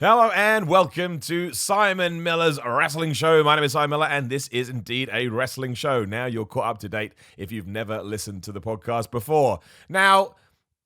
Hello and welcome to Simon Miller's Wrestling Show. My name is Simon Miller and this is indeed a wrestling show. Now you're caught up to date if you've never listened to the podcast before. Now,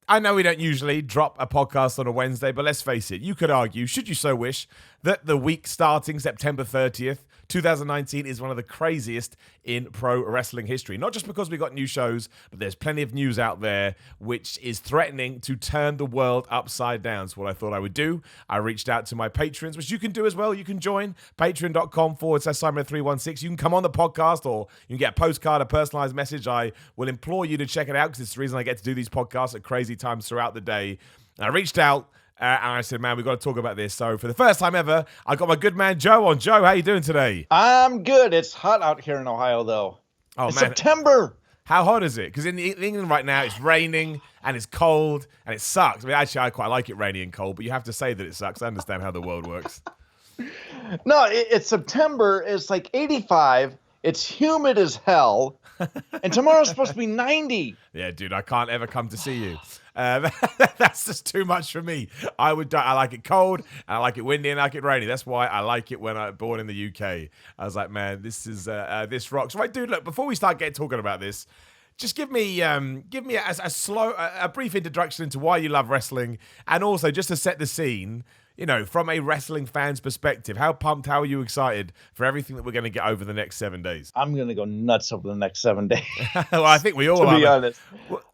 I know we don't usually drop a podcast on a Wednesday, but let's face it, you could argue, should you so wish, that the week starting September 30th, 2019 is one of the craziest in pro wrestling history. Not just because we got new shows, but there's plenty of news out there which is threatening to turn the world upside down. So what I thought I would do, I reached out to my patrons, which you can do as well. You can join patreon.com/Simon316. You can come on the podcast or you can get a postcard, a personalized message. I will implore you to check it out because it's the reason I get to do these podcasts at crazy times throughout the day. And I reached out. And I said, man, we've got to talk about this. So for the first time ever, I got my good man Joe on. Joe, how you doing today? I'm good. It's hot out here in Ohio, though. It's man. September. How hot is it? Because in England right now, it's raining and it's cold and it sucks. I mean, actually, I quite like it rainy and cold, but you have to say that it sucks. I understand how the world works. No, it's September. It's like 85. It's humid as hell. And tomorrow's supposed to be 90. Yeah, dude, I can't ever come to see you. That's just too much for me. I like it cold, and I like it windy, and I like it rainy. That's why I like it when I'm born in the UK. I was like, man, this rocks. Right, dude, look, before we start talking about this, just give me a brief introduction into why you love wrestling, and also just to set the scene, you know, from a wrestling fan's perspective. How pumped, how are you excited for everything that we're going to get over the next 7 days? I'm going to go nuts over the next 7 days. Well, I think we all are. To be honest.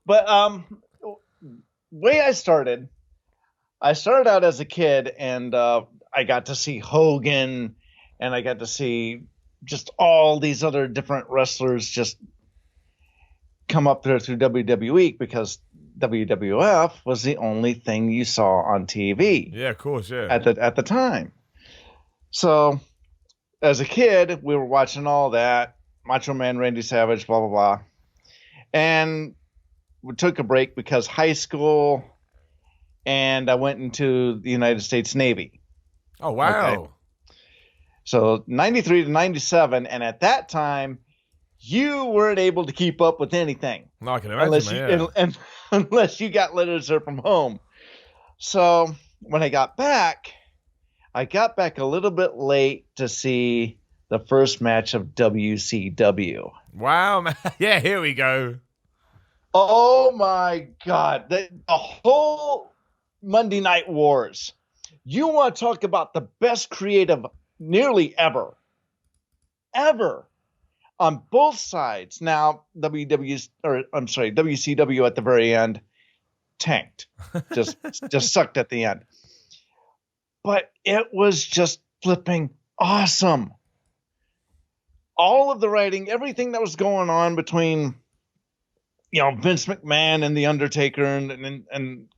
But way I started out as a kid, and I got to see Hogan, and I got to see just all these other different wrestlers just come up there through WWE because WWF was the only thing you saw on TV. Yeah, of course, yeah. At the time. So as a kid, we were watching all that, Macho Man, Randy Savage, blah, blah, blah. And we took a break because high school, and I went into the United States Navy. Oh, wow. Okay. So 93 to 97, and at that time, you weren't able to keep up with anything. No, I can imagine, unless you got literature from home. So when I got back a little bit late to see the first match of WCW. Wow, man. Yeah, here we go. Oh my God. The whole Monday Night Wars. You want to talk about the best creative nearly ever on both sides. Now, WCW at the very end tanked. Just sucked at the end. But it was just flipping awesome. All of the writing, everything that was going on between Vince McMahon and The Undertaker and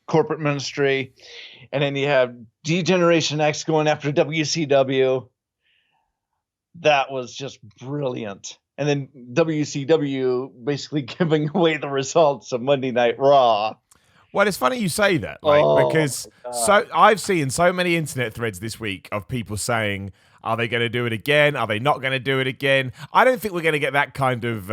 corporate ministry. And then you have D-Generation X going after WCW. That was just brilliant. And then WCW basically giving away the results of Monday Night Raw. Well, it's funny you say that, because I've seen so many internet threads this week of people saying, are they going to do it again? Are they not going to do it again? I don't think we're going to get that kind of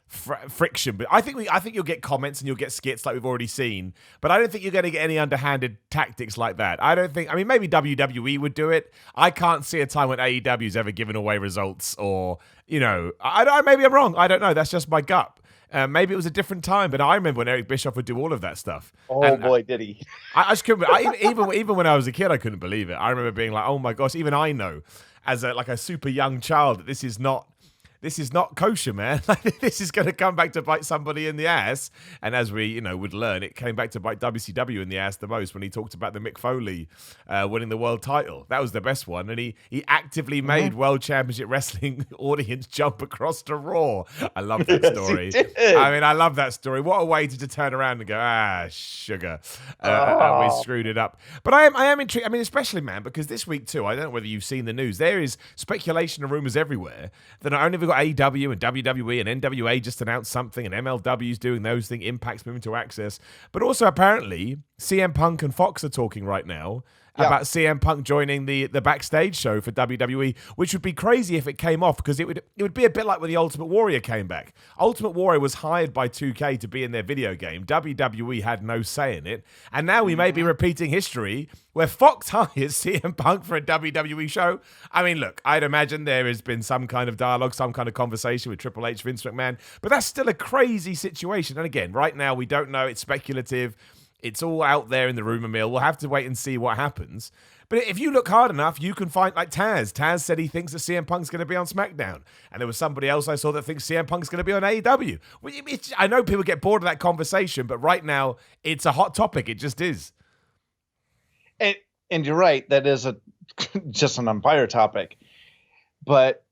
friction, but I think you'll get comments and you'll get skits like we've already seen, but I don't think you're going to get any underhanded tactics like that. Maybe WWE would do it. I can't see a time when AEW's ever given away results, or maybe I'm wrong. I don't know. That's just my gut. Maybe it was a different time, but I remember when Eric Bischoff would do all of that stuff. Oh, boy, did he. I just couldn't, even when I was a kid, I couldn't believe it. I remember being like, oh my gosh, even I know as a super young child that this is not kosher, man. This is going to come back to bite somebody in the ass. And as we, would learn, it came back to bite WCW in the ass the most when he talked about the Mick Foley winning the world title. That was the best one. And he actively made World Championship Wrestling audience jump across to Raw. I love that story. Yes, he did. I love that story. What a way to turn around and go, sugar. We screwed it up. But I am intrigued. I mean, especially, man, because this week too, I don't know whether you've seen the news. There is speculation and rumors everywhere that not only have we got AEW and WWE and NWA just announced something, and MLW's doing those things, Impact's moving to Access, but also apparently CM Punk and Fox are talking right now about CM Punk joining the Backstage show for WWE, which would be crazy if it came off, because it would be a bit like when the Ultimate Warrior came back. Ultimate Warrior was hired by 2K to be in their video game. WWE had no say in it. And now we may be repeating history where Fox hires CM Punk for a WWE show. I mean, look, I'd imagine there has been some kind of dialogue, some kind of conversation with Triple H, Vince McMahon, but that's still a crazy situation. And again, right now we don't know. It's speculative. It's all out there in the rumor mill. We'll have to wait and see what happens. But if you look hard enough, you can find, like Taz. Taz said he thinks that CM Punk's going to be on Smackdown. And there was somebody else I saw that thinks CM Punk's going to be on AEW. I know people get bored of that conversation, but right now, it's a hot topic. It just is. And you're right. That is just an umpire topic. But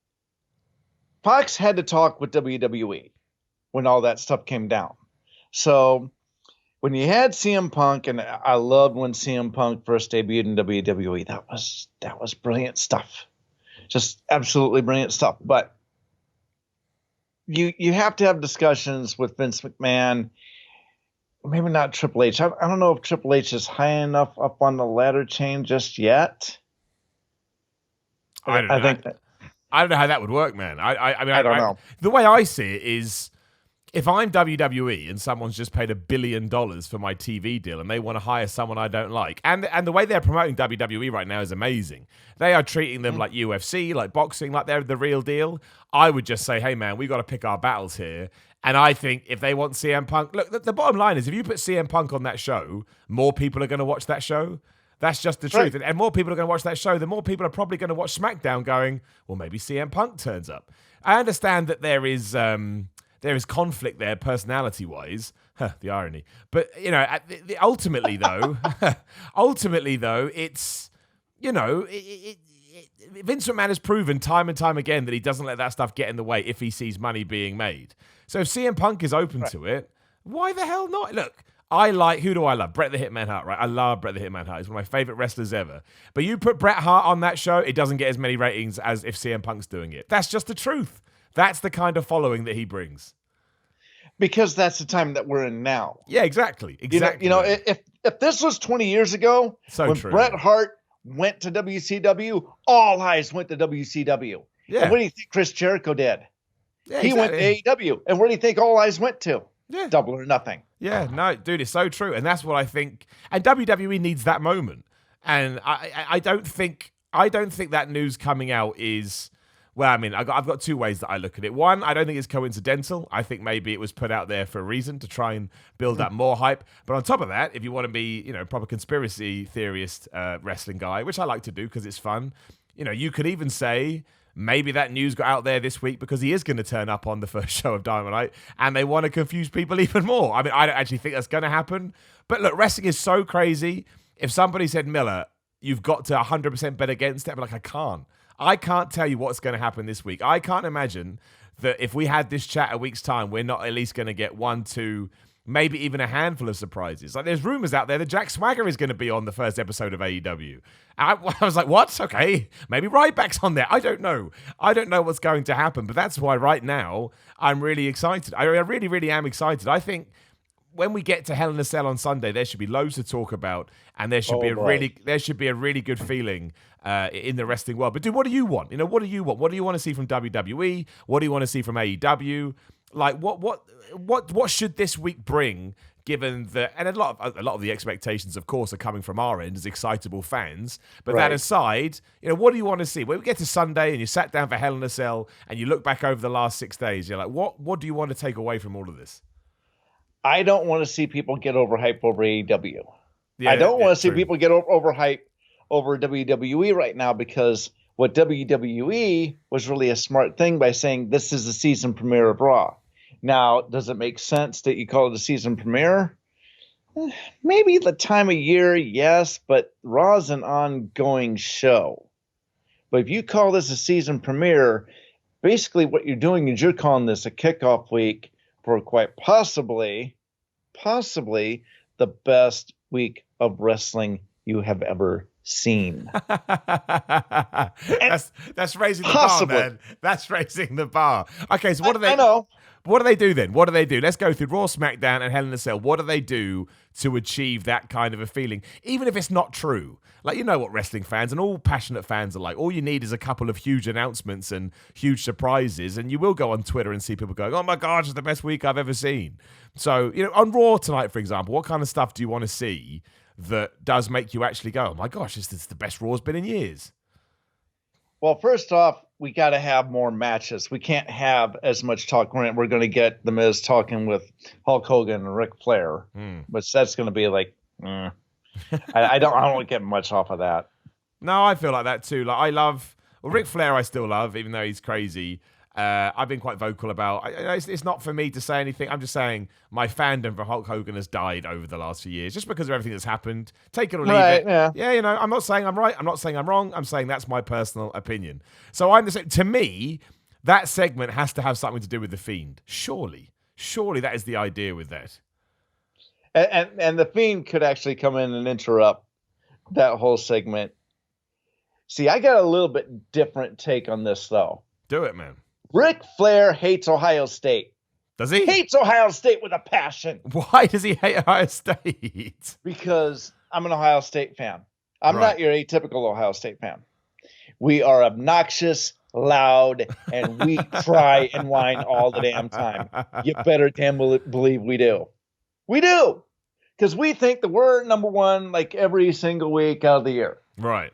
Fox had to talk with WWE when all that stuff came down. So when you had CM Punk, and I loved when CM Punk first debuted in WWE, that was brilliant stuff. Just absolutely brilliant stuff. But you have to have discussions with Vince McMahon, maybe not Triple H. I don't know if Triple H is high enough up on the ladder chain just yet. I don't know how that would work, man. I mean, I don't know. The way I see it is, if I'm WWE and someone's just paid $1 billion for my TV deal and they want to hire someone I don't like, and the way they're promoting WWE right now is amazing. They are treating them like UFC, like boxing, like they're the real deal. I would just say, hey, man, we got to pick our battles here. And I think if they want CM Punk, look, the bottom line is, if you put CM Punk on that show, more people are going to watch that show. That's just the truth. And more people are going to watch that show, the more people are probably going to watch SmackDown going, well, maybe CM Punk turns up. I understand that there is conflict there, personality-wise. The irony. But, you know, ultimately, though, it's, you know, Vince McMahon has proven time and time again that he doesn't let that stuff get in the way if he sees money being made. So if CM Punk is open to it, why the hell not? Look, who do I love? Bret the Hitman Hart, right? I love Bret the Hitman Hart. He's one of my favorite wrestlers ever. But you put Bret Hart on that show, it doesn't get as many ratings as if CM Punk's doing it. That's just the truth. That's the kind of following that he brings. Because that's the time that we're in now. Yeah, exactly. You know, if this was 20 years ago, when Bret Hart went to WCW, all eyes went to WCW. Yeah. And what do you think Chris Jericho did? Yeah, he went to AEW. And where do you think all eyes went to? Yeah. Double or Nothing. Yeah, no, dude, it's so true. And that's what I think. And WWE needs that moment. And I don't think that news coming out is... Well, I mean, I've got two ways that I look at it. One, I don't think it's coincidental. I think maybe it was put out there for a reason, to try and build up more hype. But on top of that, if you want to be, you know, proper conspiracy theorist wrestling guy, which I like to do because it's fun, you know, you could even say maybe that news got out there this week because he is going to turn up on the first show of Dynamite, and they want to confuse people even more. I mean, I don't actually think that's going to happen. But look, wrestling is so crazy. If somebody said, Miller, you've got to 100% bet against it, I'd be like, I can't tell you what's going to happen this week. I can't imagine that if we had this chat a week's time, we're not at least going to get 1, 2, maybe even a handful of surprises. Like, there's rumors out there that Jack Swagger is going to be on the first episode of AEW. I was like, what? Okay, maybe Ryback's on there. I don't know. I don't know what's going to happen, but that's why right now I'm really excited. I really, really am excited. I think when we get to Hell in a Cell on Sunday, there should be loads to talk about, and there should be a really good feeling in the wrestling world. But dude, what do you want? You know, what do you want? What do you want to see from WWE? What do you want to see from AEW? Like, what should this week bring? Given that, and a lot of the expectations, of course, are coming from our end as excitable fans. But that aside, you know, what do you want to see? When we get to Sunday and you sat down for Hell in a Cell and you look back over the last 6 days, you're like, what do you want to take away from all of this? I don't want to see people get overhyped over AEW. Yeah, I don't want to see people get overhyped over WWE right now, because what WWE was really a smart thing by saying this is the season premiere of Raw. Now, does it make sense that you call it a season premiere? Maybe the time of year, yes, but Raw's an ongoing show. But if you call this a season premiere, basically what you're doing is you're calling this a kickoff week for quite possibly the best week of wrestling you have ever seen. That's raising the bar, man. That's raising the bar. Okay, so what are they? I know. What do they do then? What do they do? Let's go through Raw, SmackDown, and Hell in a Cell. What do they do to achieve that kind of a feeling? Even if it's not true. Like, you know what wrestling fans and all passionate fans are like. All you need is a couple of huge announcements and huge surprises, and you will go on Twitter and see people going, oh my gosh, it's the best week I've ever seen. So, on Raw tonight, for example, what kind of stuff do you want to see that does make you actually go, oh my gosh, this is the best Raw's been in years? Well, first off, we got to have more matches. We can't have as much talk. We're going to get The Miz talking with Hulk Hogan and Ric Flair, but that's going to be like, I don't get much off of that. No, I feel like that too. Like Ric Flair I still love, even though he's crazy. I've been quite vocal about. It's not for me to say anything. I'm just saying my fandom for Hulk Hogan has died over the last few years, just because of everything that's happened. Take it or leave it. Yeah, I'm not saying I'm right. I'm not saying I'm wrong. I'm saying that's my personal opinion. So I'm the same. To me, that segment has to have something to do with the Fiend. Surely that is the idea with that. And the Fiend could actually come in and interrupt that whole segment. See, I got a little bit different take on this though. Do it, man. Ric Flair hates Ohio State. Does he? Hates Ohio State with a passion. Why does he hate Ohio State? Because I'm an Ohio State fan. I'm not your atypical Ohio State fan. We are obnoxious, loud, and we cry and whine all the damn time. You better damn believe we do. We do. Because we think that we're number one like every single week out of the year. Right.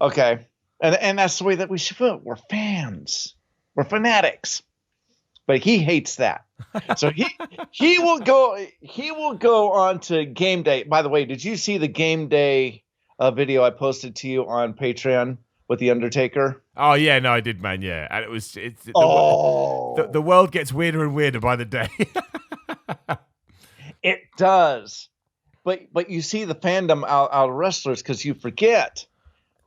Okay. And that's the way that we should feel. We're fans. We're fanatics, but he hates that. So he will go on to game day. By the way, did you see the game day video I posted to you on Patreon with the Undertaker? Oh yeah, no, I did, man. Yeah, and the world gets weirder and weirder by the day. It does, but you see the fandom out of wrestlers because you forget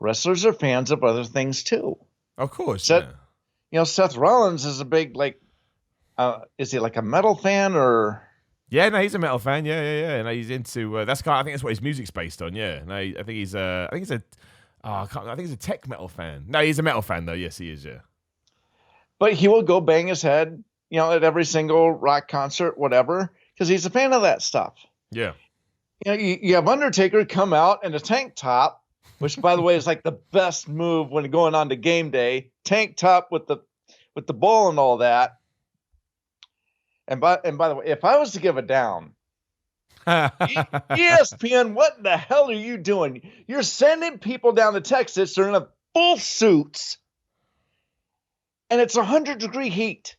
wrestlers are fans of other things too. Of course, Seth Rollins is a big, is he like a metal fan or? Yeah, no, he's a metal fan. Yeah. No, he's into, I think that's what his music's based on. Yeah. No, I think he's a tech metal fan. No, he's a metal fan though. Yes, he is. Yeah. But he will go bang his head, at every single rock concert, whatever, because he's a fan of that stuff. Yeah. You have Undertaker come out in a tank top, which, by the way, is like the best move when going on to game day. Tank top with the ball and all that. And by the way, if I was to give a down, ESPN, what in the hell are you doing? You're sending people down to Texas. They're in a full suits, and it's 100-degree heat.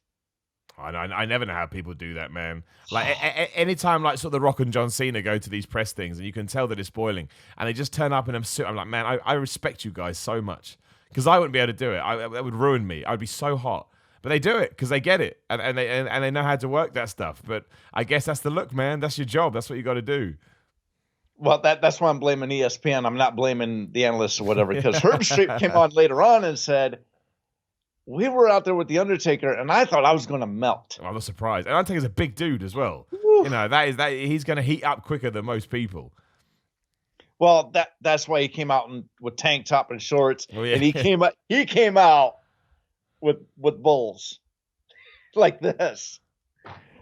I never know how people do that, man. Like anytime, like sort of The Rock and John Cena go to these press things, and you can tell that it's boiling, and they just turn up in a suit. I'm like, man, I respect you guys so much because I wouldn't be able to do it. That would ruin me. I'd be so hot. But they do it because they get it, and they know how to work that stuff. But I guess that's the look, man. That's your job. That's what you got to do. Well, that's why I'm blaming ESPN. I'm not blaming the analysts or whatever, because Herb Street came on later on and said, we were out there with the Undertaker, and I thought I was going to melt. I was surprised. And Undertaker's a big dude as well. Woo. That he's going to heat up quicker than most people. Well, that's why he came out with tank top and shorts, yeah. And he came out with bulls like this.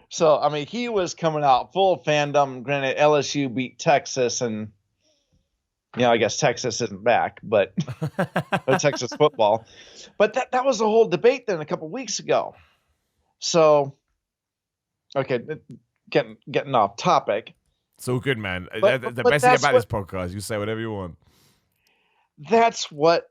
So I mean, he was coming out full fandom. Granted, LSU beat Texas, and I guess Texas isn't back, but Texas football. But that was the whole debate then a couple weeks ago. So, okay, getting off topic. It's all good, man. The best thing about this podcast, you can say whatever you want. That's what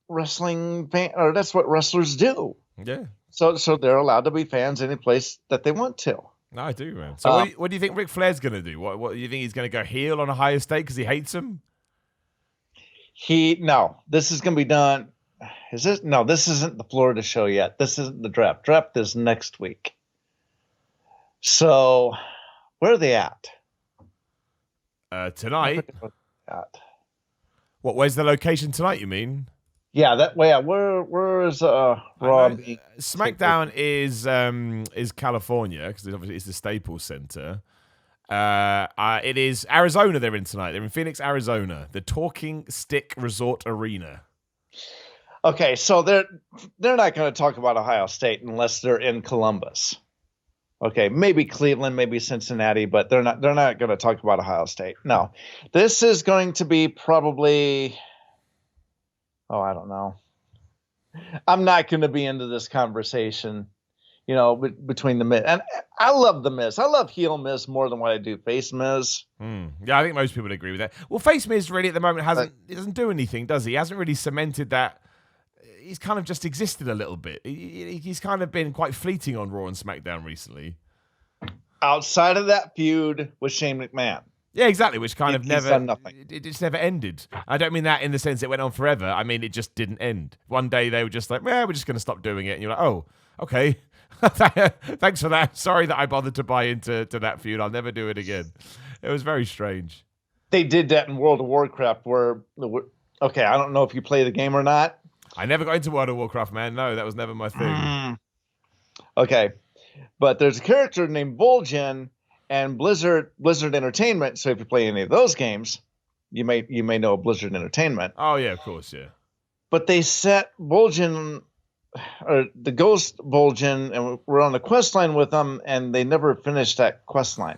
that's what wrestlers do. Yeah. So they're allowed to be fans any place that they want to. No, I do, man. So what do you think Ric Flair's going to do? What do you think he's going to go heel on Ohio State because he hates him? No, this is going to be done. No, this isn't the Florida show yet. This isn't the draft. Draft is next week. So where are they at? Tonight. Where's the location tonight, you mean? Yeah, where is Raw? SmackDown is California because obviously it's the Staples Center. It is Arizona. They're in tonight. They're in Phoenix, Arizona. The Talking Stick Resort Arena. Okay, so they're not going to talk about Ohio State unless they're in Columbus. Okay, maybe Cleveland, maybe Cincinnati, but they're not going to talk about Ohio State. No. This is going to be probably, I don't know. I'm not going to be into this conversation, between the Miz. And I love the Miz. I love heel Miz more than what I do face Miz. Yeah, I think most people would agree with that. Well, face Miz really at the moment he doesn't do anything, does he? He hasn't really cemented that. He's kind of just existed a little bit. He's kind of been quite fleeting on Raw and SmackDown recently. Outside of that feud with Shane McMahon. Yeah, exactly, which kind of never... done nothing. It just never ended. I don't mean that in the sense it went on forever. I mean, it just didn't end. One day they were just like, we're just going to stop doing it. And you're like, oh, okay. Thanks for that. Sorry that I bothered to buy into that feud. I'll never do it again. It was very strange. They did that in World of Warcraft where... Okay, I don't know if you play the game or not. I never got into World of Warcraft, man. No, that was never my thing. Okay. But there's a character named Vol'jin and Blizzard Entertainment. So if you play any of those games, you may know Blizzard Entertainment. Oh, yeah, of course, yeah. But they set Vol'jin, or the ghost Vol'jin, and we're on a quest line with them, and they never finished that quest line.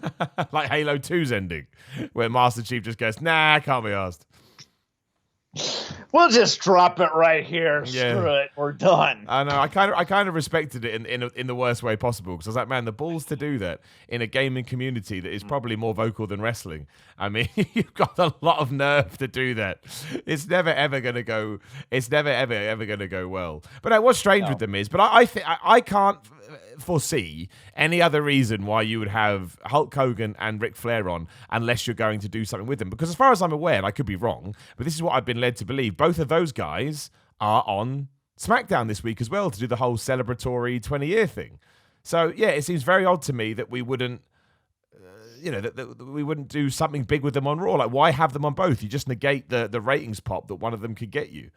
Like Halo 2's ending, where Master Chief just goes, nah, can't be asked. We'll just drop it right here. Yeah. Screw it. We're done. I know. I kind of respected it in the worst way possible because I was like, man, the balls to do that in a gaming community that is probably more vocal than wrestling. I mean, you've got a lot of nerve to do that. It's never ever gonna go. It's never ever gonna go well. But what's strange with them is, but I can't foresee any other reason why you would have Hulk Hogan and Ric Flair on unless you're going to do something with them. Because as far as I'm aware, and I could be wrong, but this is what I've been led to believe, both of those guys are on SmackDown this week as well to do the whole celebratory 20-year thing. So, yeah, it seems very odd to me that we wouldn't, that we wouldn't do something big with them on Raw. Like, why have them on both? You just negate the ratings pop that one of them could get you.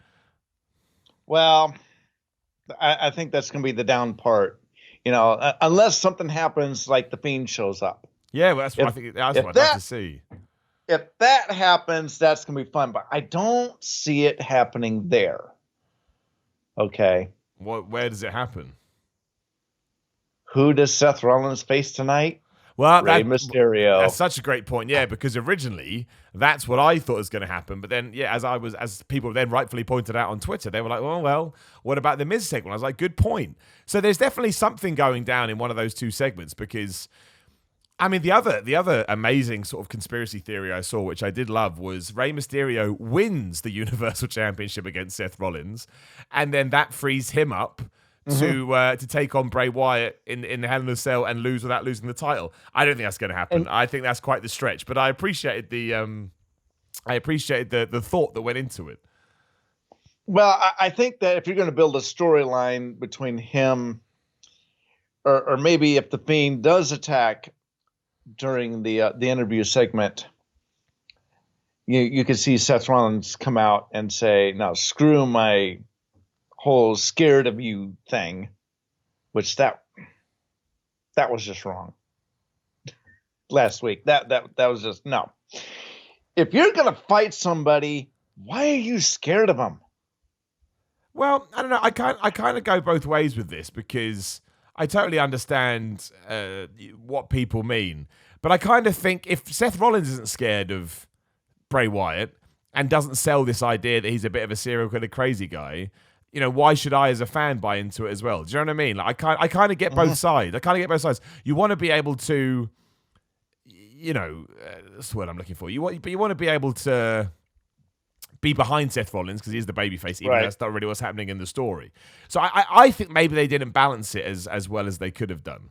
Well, I think that's going to be the down part. Unless something happens like the Fiend shows up. Yeah, well, that's what I think. That's what I'd like to see. If that happens, that's going to be fun. But I don't see it happening there. Okay. Where does it happen? Who does Seth Rollins face tonight? Well, Rey Mysterio. That's such a great point. Yeah, because originally that's what I thought was going to happen. But then, yeah, as people then rightfully pointed out on Twitter, they were like, well, what about the Miz segment? I was like, good point. So there's definitely something going down in one of those two segments because, I mean, the other amazing sort of conspiracy theory I saw, which I did love, was Rey Mysterio wins the Universal Championship against Seth Rollins, and then that frees him up to take on Bray Wyatt in the Hell in a Cell and lose without losing the title. I don't think that's going to happen. I think that's quite the stretch, but I appreciated the thought that went into it. Well, I think that if you're going to build a storyline between him, or maybe if the Fiend does attack during the interview segment, you could see Seth Rollins come out and say, "Now screw my whole scared of you thing," which that was just wrong last week. That was just no. If you're gonna fight somebody, why are you scared of them? Well, I don't know. I kind of go both ways with this because I totally understand what people mean, but I kind of think if Seth Rollins isn't scared of Bray Wyatt and doesn't sell this idea that he's a bit of a serial killer crazy guy, why should I as a fan buy into it as well? Do you know what I mean? Like I kind of get both sides. You want to be able to, that's the word I'm looking for. You want to be able to be behind Seth Rollins because he's the babyface, even though that's not really what's happening in the story. So I think maybe they didn't balance it as well as they could have done.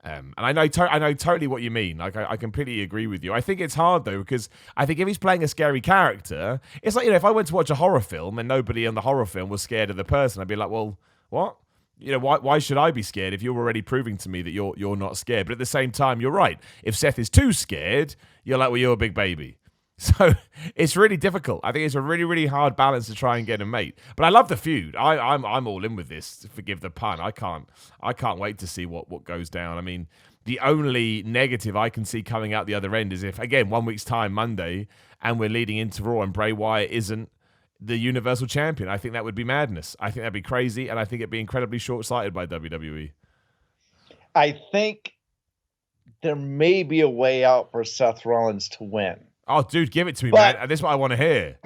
And I know totally what you mean. Like I completely agree with you. I think it's hard though because I think if he's playing a scary character, it's like if I went to watch a horror film and nobody in the horror film was scared of the person, I'd be like, well, what? Why should I be scared if you're already proving to me that you're not scared? But at the same time, you're right. If Seth is too scared, you're like, well, you're a big baby. So it's really difficult. I think it's a really, really hard balance to try and get a mate. But I love the feud. I'm all in with this. Forgive the pun. I can't wait to see what goes down. I mean, the only negative I can see coming out the other end is if, again, 1 week's time, Monday, and we're leading into Raw and Bray Wyatt isn't the Universal Champion. I think that would be madness. I think that'd be crazy, and I think it'd be incredibly short-sighted by WWE. I think there may be a way out for Seth Rollins to win. Oh, dude, give it to me, man. This is what I want to hear.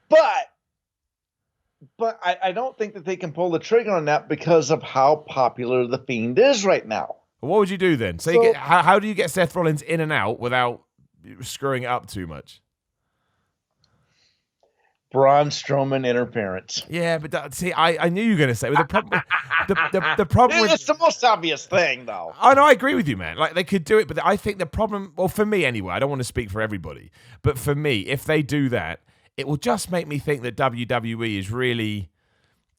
But I don't think that they can pull the trigger on that because of how popular The Fiend is right now. What would you do then? So how do you get Seth Rollins in and out without screwing it up too much? Braun Strowman interference. Yeah, but see, I knew you were going to say the problem. The problem with it's the most obvious thing, though. Oh no, I agree with you, man. Like they could do it, but I think the problem. Well, for me anyway, I don't want to speak for everybody, but for me, if they do that, it will just make me think that WWE is really.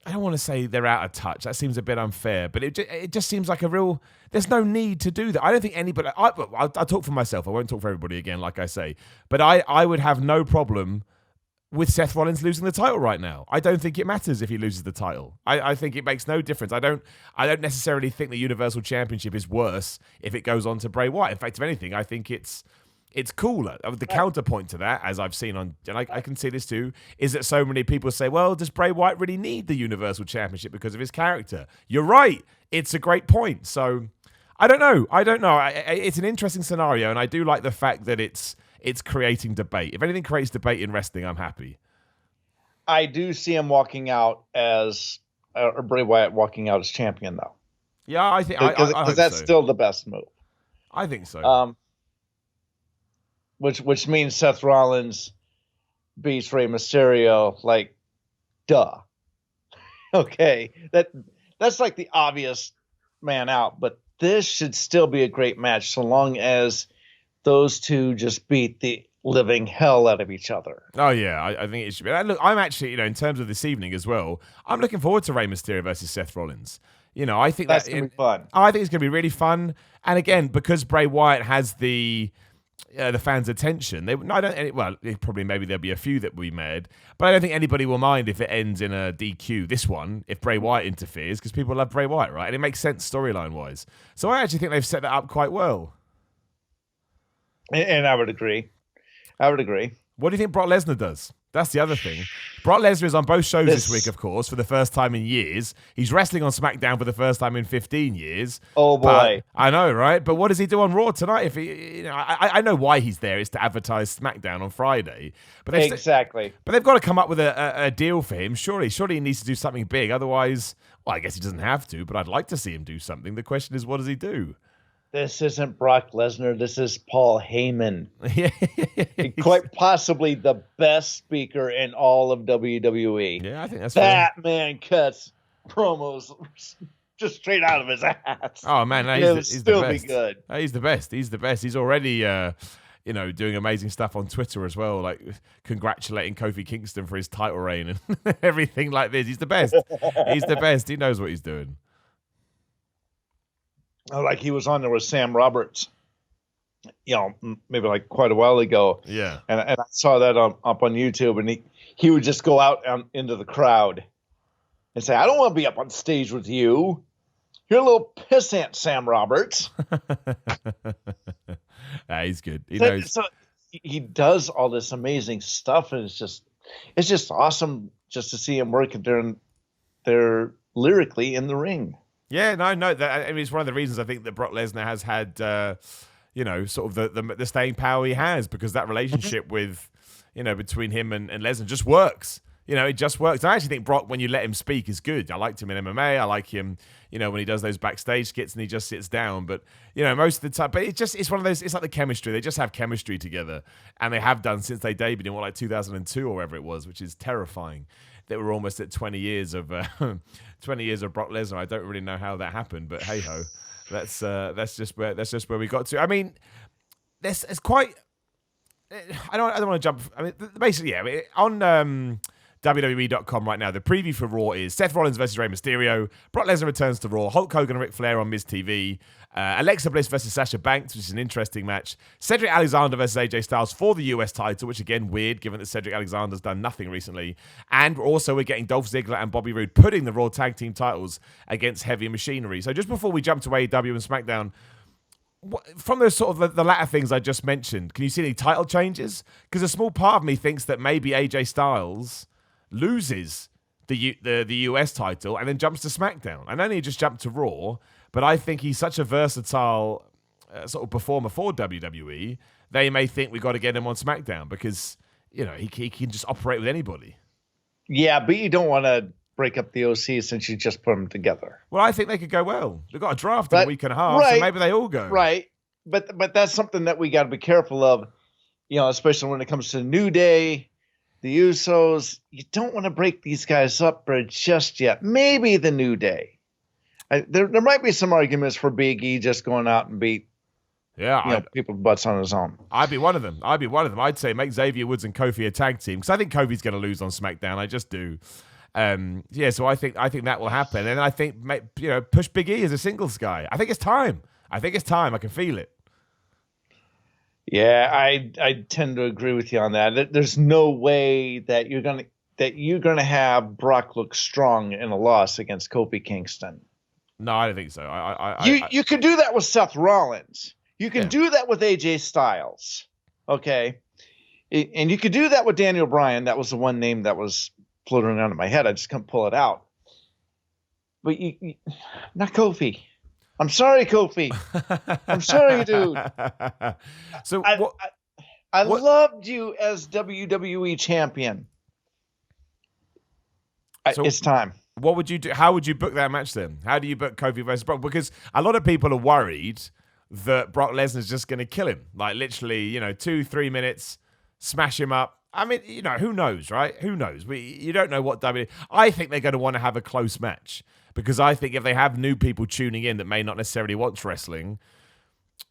I don't want to say they're out of touch. That seems a bit unfair, but it just seems like a real. There's no need to do that. I don't think anybody. I'll talk for myself. I won't talk for everybody again, like I say. But I would have no problem with Seth Rollins losing the title right now. I don't think it matters if he loses the title. I think it makes no difference. I don't necessarily think the Universal Championship is worse if it goes on to Bray Wyatt. In fact, if anything, I think it's cooler. The counterpoint to that, as I've seen on, and I can see this too, is that so many people say, well, does Bray Wyatt really need the Universal Championship because of his character? You're right. It's a great point. So I don't know. It's an interesting scenario, and I do like the fact that it's creating debate. If anything creates debate in wrestling, I'm happy. I do see him walking out as, or Bray Wyatt walking out as champion, though. Yeah, I think because that's still the best move. I think so. Which means Seth Rollins beats Rey Mysterio. Like, duh. Okay, that's like the obvious man out, but this should still be a great match so long as those two just beat the living hell out of each other. Oh, yeah, I think it should be. Look, I'm actually, in terms of this evening as well, I'm looking forward to Rey Mysterio versus Seth Rollins. I think that's going to be fun. I think it's going to be really fun. And again, because Bray Wyatt has the fans' attention, maybe there'll be a few that will be mad, but I don't think anybody will mind if it ends in a DQ, this one, if Bray Wyatt interferes, because people love Bray Wyatt, right? And it makes sense storyline-wise. So I actually think they've set that up quite well. And I would agree. What do you think Brock Lesnar does? That's the other thing. Brock Lesnar is on both shows this week, of course, for the first time in years. He's wrestling on Smackdown for the first time in 15 years. Oh, boy. I know, right? But what does he do on Raw tonight? If he, I know why he's there. It's to advertise Smackdown on Friday. But exactly. But they've got to come up with a deal for him. Surely he needs to do something big. Otherwise, well, I guess he doesn't have to, but I'd like to see him do something. The question is, what does he do? This isn't Brock Lesnar. This is Paul Heyman. Quite possibly the best speaker in all of WWE. Yeah, I think that's that fair. Man cuts promos just straight out of his ass. Oh man, he's the best. Be good. He's the best. He's the best. He's already doing amazing stuff on Twitter as well, like congratulating Kofi Kingston for his title reign and everything like this. He's the best. He's the best. He knows what he's doing. Like he was on there with Sam Roberts, maybe like quite a while ago. Yeah. And I saw that up on YouTube, and he would just go out into the crowd and say, I don't want to be up on stage with you. You're a little pissant, Sam Roberts. He's good. He knows. So he does all this amazing stuff, and it's just awesome just to see him working there lyrically in the ring. Yeah, no. It's one of the reasons I think that Brock Lesnar has had, sort of the staying power he has, because that relationship with, between him and Lesnar just works. It just works. I actually think Brock, when you let him speak, is good. I liked him in MMA. I like him, when he does those backstage skits and he just sits down. But, most of the time, but it's one of those, it's like the chemistry. They just have chemistry together. And they have done since they debuted in 2002 or whatever it was, which is terrifying. That we're almost at 20 years of Brock Lesnar. I don't really know how that happened, but hey ho, that's just where we got to. I mean, it's quite. I don't want to jump. I mean, basically, yeah. On WWE.com right now, the preview for Raw is Seth Rollins versus Rey Mysterio. Brock Lesnar returns to Raw. Hulk Hogan and Ric Flair on Miz TV. Alexa Bliss versus Sasha Banks, which is an interesting match. Cedric Alexander versus AJ Styles for the US title, which again, weird given that Cedric Alexander's done nothing recently. And we're getting Dolph Ziggler and Bobby Roode putting the Raw Tag Team titles against Heavy Machinery. So just before we jump to AEW and SmackDown, from those sort of the latter things I just mentioned, can you see any title changes? Because a small part of me thinks that maybe AJ Styles loses the US title and then jumps to SmackDown. I know he just jumped to Raw, but I think he's such a versatile sort of performer for WWE. They may think we got to get him on SmackDown because he can just operate with anybody. Yeah, but you don't want to break up the OC since you just put them together. Well, I think they could go well. They've got a draft in a week and a half, so maybe they all go. Right, but that's something that we got to be careful of, especially when it comes to New Day, the Usos. You don't want to break these guys up just yet. Maybe the New Day. There might be some arguments for Big E just going out and beat people's butts on his own. I'd be one of them. I'd say make Xavier Woods and Kofi a tag team because I think Kofi's going to lose on SmackDown. I just do. So I think that will happen, and I think push Big E as a singles guy. I think it's time. I can feel it. Yeah, I tend to agree with you on that. There's no way that you're gonna have Brock look strong in a loss against Kofi Kingston. No, I don't think so. You could do that with Seth Rollins. You can do that with AJ Styles. Okay, and you could do that with Daniel Bryan. That was the one name that was floating around in my head. I just couldn't pull it out. But you not Kofi. I'm sorry, Kofi. I'm sorry, dude. So I loved you as WWE champion. It's time. What would you do? How would you book that match then? How do you book Kofi versus Brock? Because a lot of people are worried that Brock Lesnar's just going to kill him. Like literally, 2-3 minutes, smash him up. I mean, who knows, right? Who knows? You don't know what WWE... I think they're going to want to have a close match because I think if they have new people tuning in that may not necessarily watch wrestling,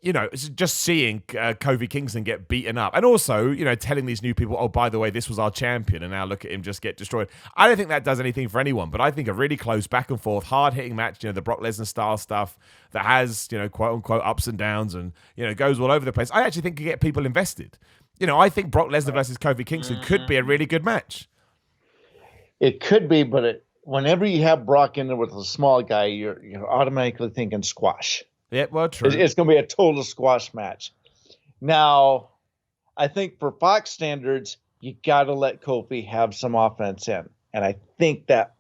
it's just seeing Kofi Kingston get beaten up. And also, telling these new people, oh, by the way, this was our champion and now look at him just get destroyed. I don't think that does anything for anyone, but I think a really close back and forth, hard-hitting match, the Brock Lesnar style stuff that has, quote-unquote ups and downs and, goes all over the place. I actually think could get people invested. I think Brock Lesnar versus Kofi Kingston could be a really good match. It could be, but whenever you have Brock in there with a small guy, you're automatically thinking squash. Yeah, well, true. It's going to be a total squash match. Now, I think for Fox standards, you got to let Kofi have some offense in, and I think that's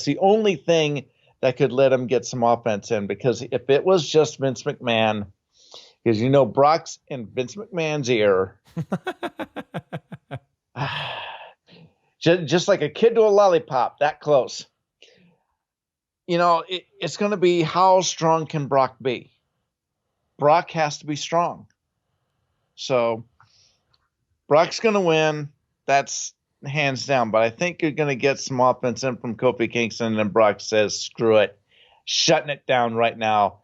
the only thing that could let him get some offense in. Because if it was just Vince McMahon. Because Brock's in Vince McMahon's ear. just like a kid to a lollipop, that close. It's going to be how strong can Brock be? Brock has to be strong. So Brock's going to win. That's hands down. But I think you're going to get some offense in from Kofi Kingston. And then Brock says, screw it. Shutting it down right now.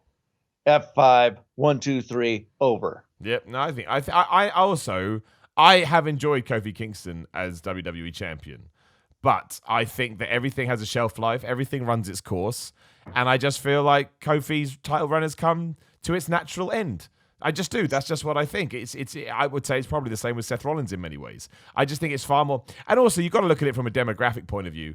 F5, 1, 2, 3, over. Yep. No, I have enjoyed Kofi Kingston as WWE champion, but I think that everything has a shelf life. Everything runs its course. And I just feel like Kofi's title run has come to its natural end. I just do. That's just what I think. I would say it's probably the same with Seth Rollins in many ways. I just think it's far more. And also, you've got to look at it from a demographic point of view.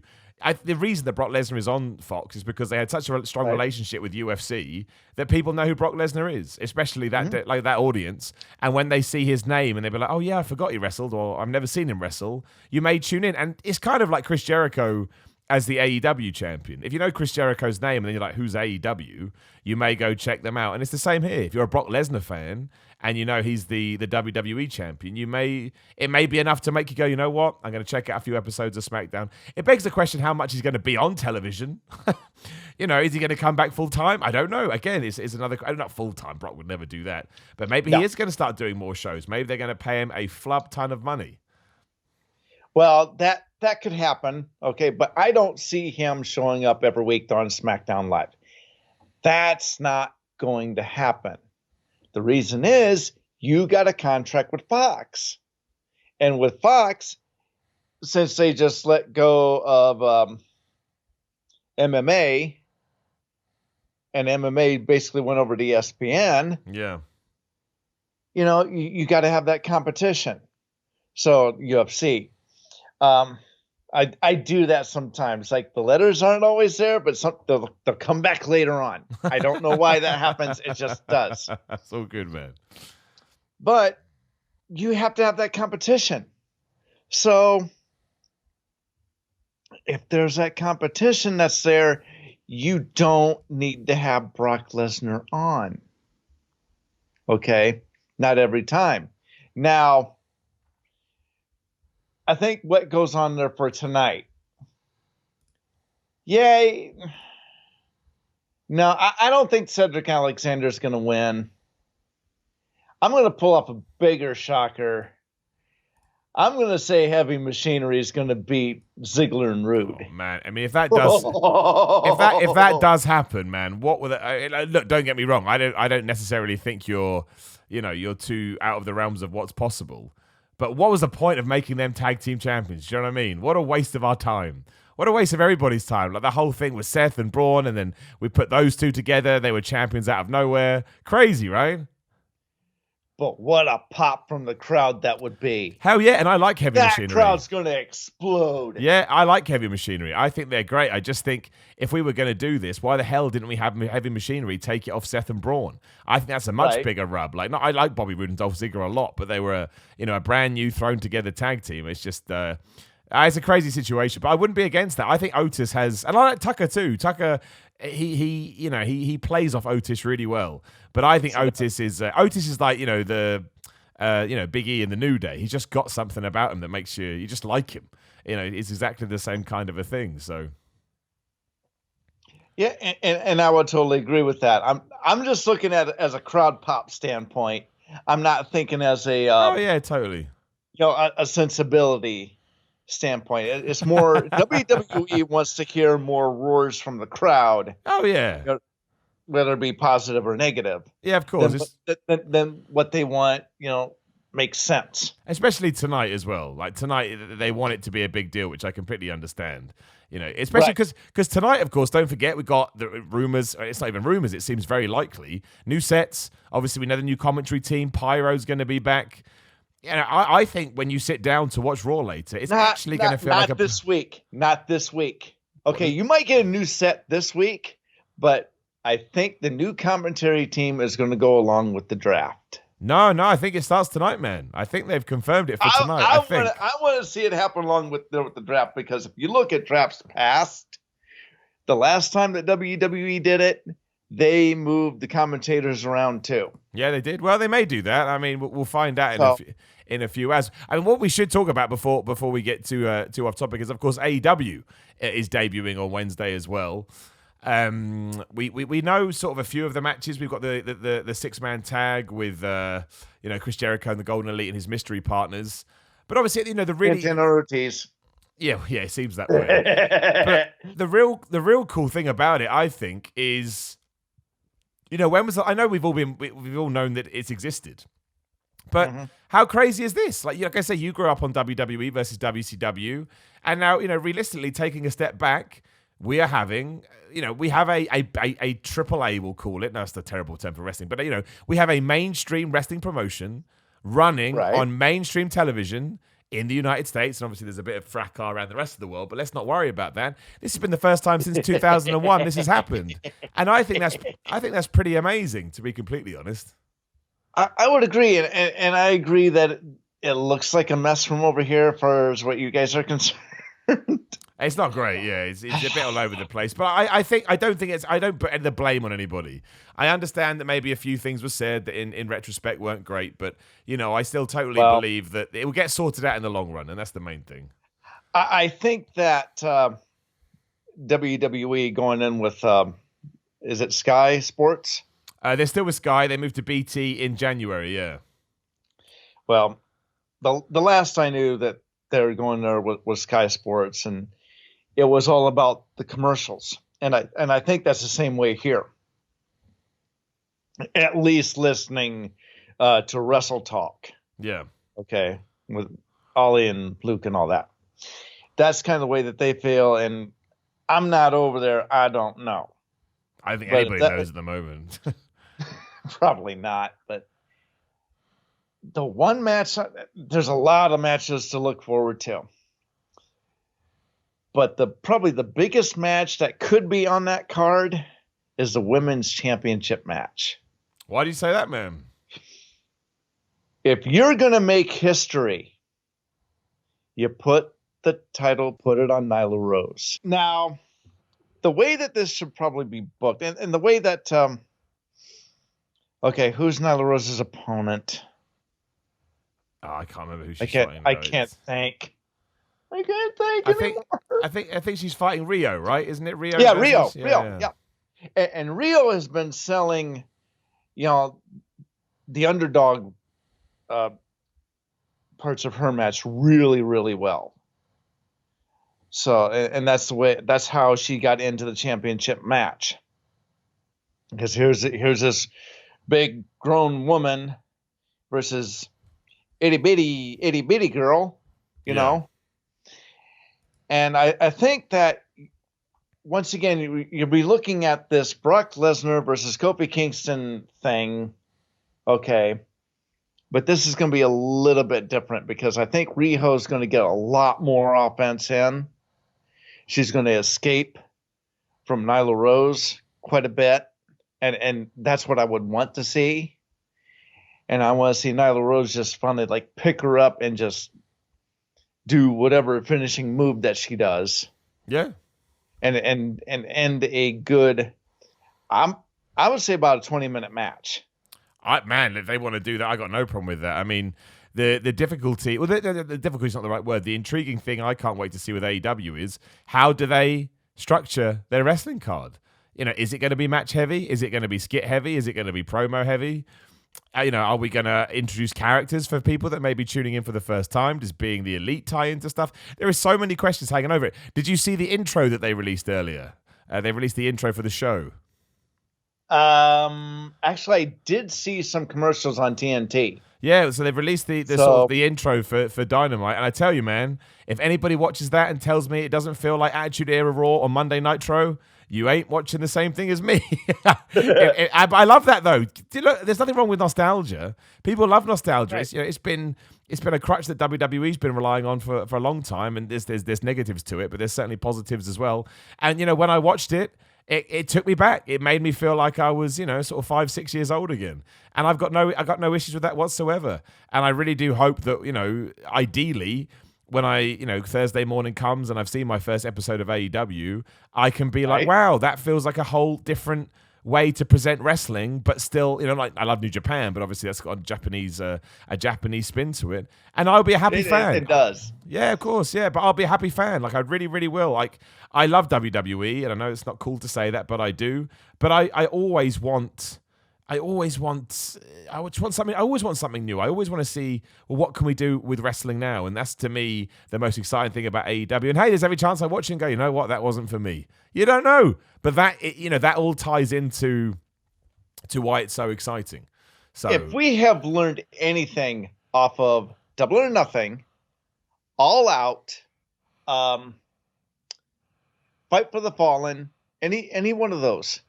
The reason that Brock Lesnar is on Fox is because they had such a strong relationship with UFC that people know who Brock Lesnar is, especially that that audience. And when they see his name and they be like, "Oh yeah, I forgot he wrestled," or "I've never seen him wrestle," you may tune in. And it's kind of like Chris Jericho as the AEW champion. If you know Chris Jericho's name and then you're like, who's AEW? You may go check them out. And it's the same here. If you're a Brock Lesnar fan and you know he's the WWE champion, it may be enough to make you go, you know what? I'm going to check out a few episodes of SmackDown. It begs the question how much he's going to be on television. Is he going to come back full-time? I don't know. Again, it's another... Not full-time. Brock would never do that. But maybe he is going to start doing more shows. Maybe they're going to pay him a flub ton of money. Well, that could happen, okay, but I don't see him showing up every week on SmackDown Live. That's not going to happen. The reason is you got a contract with Fox. And with Fox, since they just let go of MMA, and MMA basically went over to ESPN, you got to have that competition. So UFC. I do that sometimes. Like the letters aren't always there, but they'll come back later on. I don't know why that happens. It just does. That's so good, man. But you have to have that competition. So if there's that competition that's there, you don't need to have Brock Lesnar on. Okay? Not every time. Now, I think what goes on there for tonight. Yay. No, I don't think Cedric Alexander's going to win. I'm going to pull up a bigger shocker. I'm going to say Heavy Machinery is going to beat Ziggler and Rude. Oh, man, I mean, if that does happen, man, what will it? Look, don't get me wrong. I don't necessarily think you're too out of the realms of what's possible. But what was the point of making them tag team champions? Do you know what I mean? What a waste of our time. What a waste of everybody's time. Like the whole thing with Seth and Braun, and then we put those two together. They were champions out of nowhere. Crazy, right? But what a pop from the crowd that would be. Hell yeah, and I like Heavy Machinery. That crowd's going to explode. Yeah, I like Heavy Machinery. I think they're great. I just think if we were going to do this, why the hell didn't we have Heavy Machinery take it off Seth and Braun? I think that's a much bigger rub. Like, no, I like Bobby Roode and Dolph Ziggler a lot, but they were a brand new thrown together tag team. It's just it's a crazy situation, but I wouldn't be against that. I think Otis has, and I like Tucker too. Tucker, he plays off Otis really well. But I think Otis is like the Big E in the New Day. He's just got something about him that makes you just like him. It's exactly the same kind of a thing. So yeah, and I would totally agree with that. I'm just looking at it as a crowd pop standpoint. I'm not thinking as a totally a sensibility standpoint. It's more WWE wants to hear more roars from the crowd. Oh yeah. Whether it be positive or negative. Yeah, of course. Then what they want, makes sense. Especially tonight as well. Like tonight, they want it to be a big deal, which I completely understand. Especially because tonight, of course, don't forget, we got the rumors. It's not even rumors. It seems very likely. New sets. Obviously, we know the new commentary team. Pyro's going to be back. I think when you sit down to watch Raw later, it's actually going to feel like Not this week. Okay, you might get a new set this week, but I think the new commentary team is going to go along with the draft. No, I think it starts tonight, man. I think they've confirmed it for tonight. I want to see it happen along with the draft, because if you look at drafts past, the last time that WWE did it, they moved the commentators around too. Yeah, they did. Well, they may do that. I mean, we'll find out in a few hours. I mean, what we should talk about before we get too off topic is, of course, AEW is debuting on Wednesday as well. We know sort of a few of the matches. We've got the 6-man tag with Chris Jericho and the Golden Elite and his mystery partners. But obviously, the really Ortiz. Yeah, it seems that way. But the real cool thing about it, I think, is when was I know we've all known that it's existed. But how crazy is this? Like I say, you grew up on WWE versus WCW, and now realistically taking a step back, we are having, we have a triple A, we'll call it. No, it's a terrible term for wrestling, but we have a mainstream wrestling promotion running on mainstream television in the United States, and obviously there's a bit of fracas around the rest of the world, but let's not worry about that. This has been the first time since 2001 this has happened, and I think that's pretty amazing, to be completely honest. I would agree, and I agree that it looks like a mess from over here as far as what you guys are concerned. It's not great, yeah. It's a bit all over the place, but I don't put the blame on anybody. I understand that maybe a few things were said that in retrospect weren't great, but I still totally believe that it will get sorted out in the long run, and that's the main thing. I think that WWE going in with is it Sky Sports? They're still with Sky. They moved to BT in January, yeah. Well, the last I knew that they were going there was Sky Sports, and it was all about the commercials. And I think that's the same way here. At least listening to Wrestle Talk. Yeah. Okay. With Ollie and Luke and all that. That's kind of the way that they feel. And I'm not over there. I don't know. I think anybody knows at the moment. Probably not. But the one match, there's a lot of matches to look forward to. But probably the biggest match that could be on that card is the women's championship match. Why do you say that, man? If you're going to make history, you put the title, put it on Nyla Rose. Now, the way that this should probably be booked, and the way that, okay, who's Nyla Rose's opponent? Oh, I can't remember who she's fighting. I can't think anymore. I think she's fighting Rio, right? Isn't it Rio? Yeah, versus? Rio. And Rio has been selling, the underdog parts of her match really, really well. So, and that's how she got into the championship match. Because here's this big grown woman versus itty bitty girl, you know. And I think that once again you'll be looking at this Brock Lesnar versus Kofi Kingston thing, okay. But this is going to be a little bit different because I think Riho's going to get a lot more offense in. She's going to escape from Nyla Rose quite a bit. And that's what I would want to see. And I want to see Nyla Rose just finally like pick her up and just do whatever finishing move that she does. Yeah. And end a good, I would say about a 20-minute match. Man, if they want to do that, I got no problem with that. I mean, the difficulty, well, the difficulty is not the right word. The intriguing thing I can't wait to see with AEW is how do they structure their wrestling card? Is it going to be match heavy? Is it going to be skit heavy? Is it going to be promo heavy? Are we going to introduce characters for people that may be tuning in for the first time? Does being the elite tie into stuff? There are so many questions hanging over it. Did you see the intro that they released earlier? They released the intro for the show. Actually, I did see some commercials on TNT. Yeah, so they've released the sort of the intro for Dynamite, and I tell you, man, if anybody watches that and tells me it doesn't feel like Attitude Era Raw or Monday Nitro, you ain't watching the same thing as me. I love that though. Look, there's nothing wrong with nostalgia. People love nostalgia. Right. It's been a crutch that WWE's been relying on for a long time, and there's negatives to it, but there's certainly positives as well. And when I watched it. It took me back. It made me feel like I was, sort of 5-6 years old again. And I got no issues with that whatsoever. And I really do hope that, ideally, when Thursday morning comes and I've seen my first episode of AEW, I can be like, wow, that feels like a whole different way to present wrestling, but still, like I love New Japan, but obviously that's got a Japanese spin to it, and I'll be a happy fan. It does, yeah, of course, yeah. But I'll be a happy fan. Like I really, really will. Like I love WWE, and I know it's not cool to say that, but I do. But I always want something. I always want something new. I always want to see, well, what can we do with wrestling now? And that's to me the most exciting thing about AEW. And hey, there's every chance I watch it and go, you know what, that wasn't for me. You don't know, but that all ties into why it's so exciting. So if we have learned anything off of Double or Nothing, All Out, Fight for the Fallen, any one of those.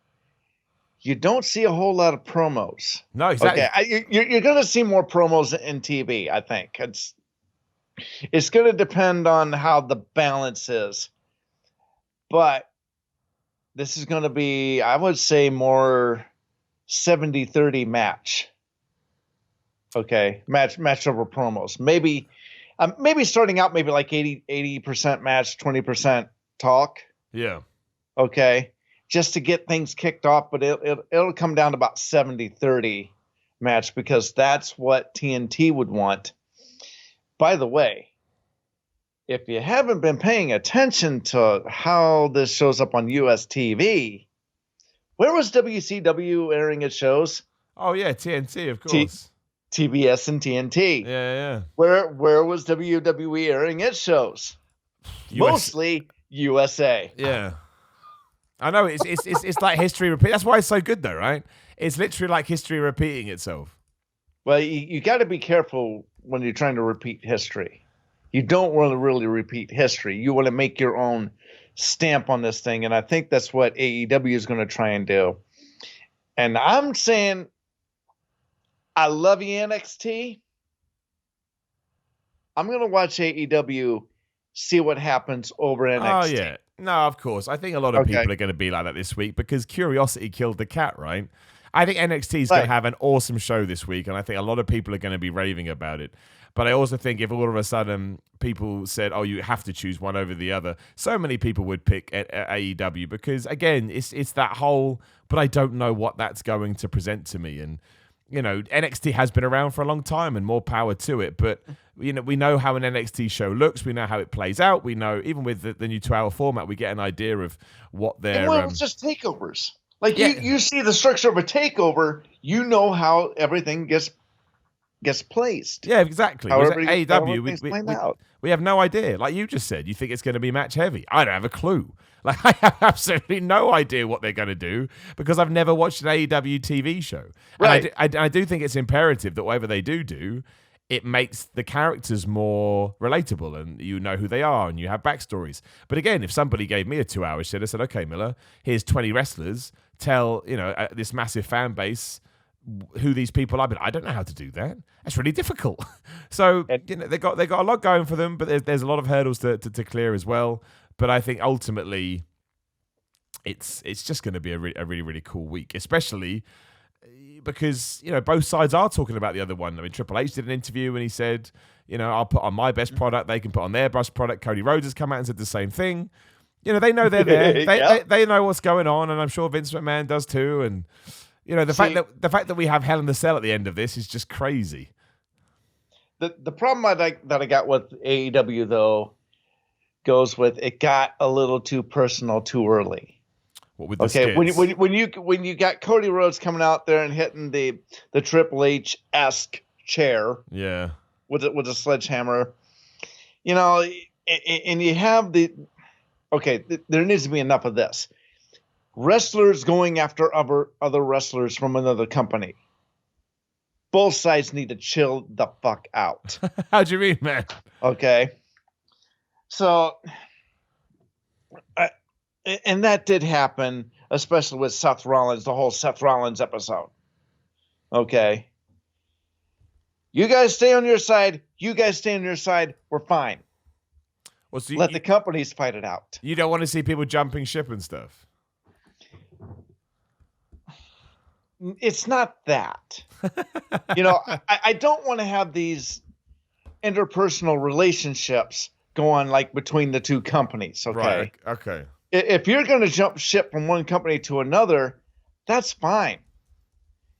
You don't see a whole lot of promos. No, exactly. Okay, you're going to see more promos in TV, I think. It's going to depend on how the balance is. But this is going to be, I would say, more 70-30 match. Okay, match over promos. Maybe starting out maybe like 80% match, 20% talk. Yeah. Okay. Just to get things kicked off, but it'll come down to about 70-30 match because that's what TNT would want. By the way, if you haven't been paying attention to how this shows up on US TV, where was WCW airing its shows? Oh yeah, TNT, of course. TBS and TNT. Yeah. Where was WWE airing its shows? Mostly USA. Yeah. I know it's like history repeat. That's why it's so good, though, right? It's literally like history repeating itself. Well, you got to be careful when you're trying to repeat history. You don't want to really repeat history. You want to make your own stamp on this thing, and I think that's what AEW is going to try and do. And I'm saying, I love you, NXT. I'm going to watch AEW, see what happens over NXT. Oh yeah. No, of course. I think a lot of people are going to be like that this week because curiosity killed the cat, right? I think NXT is going to have an awesome show this week, and I think a lot of people are going to be raving about it. But I also think if all of a sudden people said, "Oh, you have to choose one over the other," so many people would pick at AEW because, again, it's that whole. But I don't know what that's going to present to me, and NXT has been around for a long time, and more power to it. But we know how an NXT show looks. We know how it plays out. We know even with the new 2-hour format, we get an idea of what they're. Well, it's just takeovers. Like you see the structure of a takeover, you know how everything gets placed. Yeah, exactly. AEW, we have no idea. Like you just said, you think it's going to be match heavy. I don't have a clue. Like I have absolutely no idea what they're going to do because I've never watched an AEW TV show. Right. And I do think it's imperative that whatever they do, it makes the characters more relatable and you know who they are and you have backstories. But again, if somebody gave me a 2-hour shit, I said, okay, Miller, here's 20 wrestlers, tell this massive fan base who these people are, but I don't know how to do that. That's really difficult. So they got a lot going for them, but there's a lot of hurdles to clear as well. But I think ultimately, it's just going to be a really really cool week, especially because both sides are talking about the other one. I mean, Triple H did an interview and he said, I'll put on my best product, they can put on their best product. Cody Rhodes has come out and said the same thing. They know they're there. They know what's going on, and I'm sure Vince McMahon does too. And the fact that we have Hell in the Cell at the end of this is just crazy. The problem that I got with AEW though goes with it got a little too personal too early. What with the skits? when you got Cody Rhodes coming out there and hitting the Triple H-esque chair, with a sledgehammer, and you have there needs to be enough of this. Wrestlers going after other wrestlers from another company. Both sides need to chill the fuck out. How do you mean, man? Okay. So, and that did happen, especially with Seth Rollins, the whole Seth Rollins episode. Okay. You guys stay on your side. You guys stay on your side. We're fine. Well, so Let the companies fight it out. You don't want to see people jumping ship and stuff. It's not that. I don't want to have these interpersonal relationships go on like between the two companies. Okay. Right. Okay. If you're going to jump ship from one company to another, that's fine.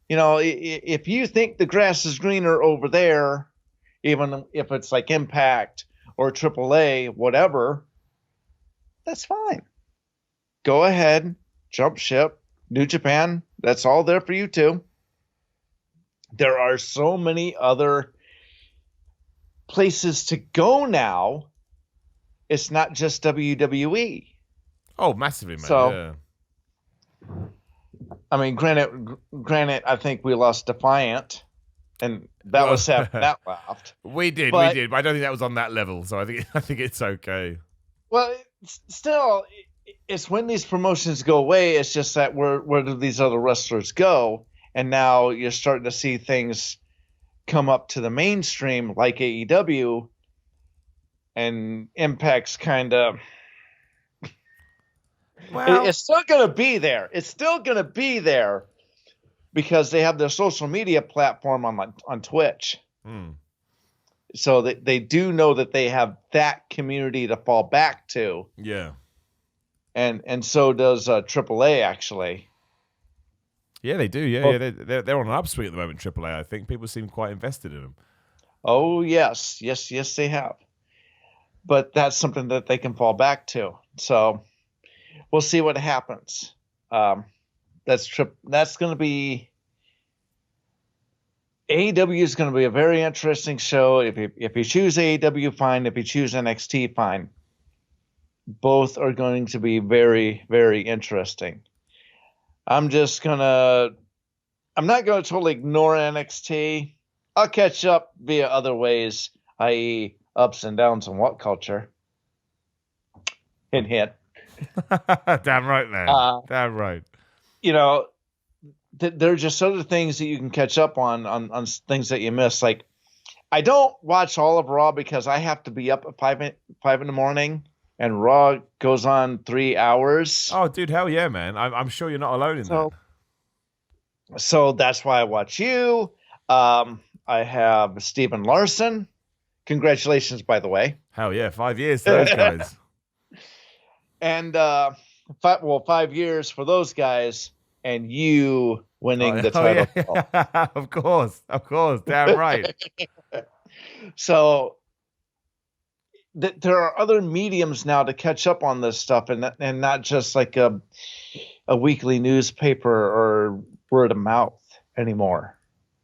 If you think the grass is greener over there, even if it's like Impact or AAA, whatever, that's fine. Go ahead, jump ship. New Japan, that's all there for you too. There are so many other places to go now. It's not just WWE. Oh, massively, man. So, I mean, granted, I think we lost Defiant, and that was that laughed. We did. But I don't think that was on that level, so I think it's okay. Well, still, it's when these promotions go away, it's just that where do these other wrestlers go? And now you're starting to see things come up to the mainstream like AEW, and Impact's kind of... Well, it's still going to be there. It's still going to be there because they have their social media platform on Twitch. So they do know that they have that community to fall back to. Yeah. And so does AAA, actually. Yeah, they do. Yeah, they're on an upswing at the moment, AAA. I think people seem quite invested in them. Oh, yes, they have. But that's something that they can fall back to. So we'll see what happens. That's going to be... AEW is going to be a very interesting show. If you choose AEW, fine. If you choose NXT, fine. Both are going to be very, very interesting. I'm not going to totally ignore NXT. I'll catch up via other ways, i.e. ups and downs on What Culture. Hint, hint. Damn right, man. Damn right. There are just other things that you can catch up on things that you miss. Like, I don't watch all of Raw because I have to be up at 5 in the morning, and Raw goes on 3 hours. Oh, dude, hell yeah, man. I'm sure you're not alone in that. So that's why I watch you. I have Steven Larson. Congratulations, by the way. Hell yeah, 5 years to those guys. And 5 years for those guys, and you winning the title. Yeah. Of course, damn right. So there are other mediums now to catch up on this stuff, and not just like a weekly newspaper or word of mouth anymore.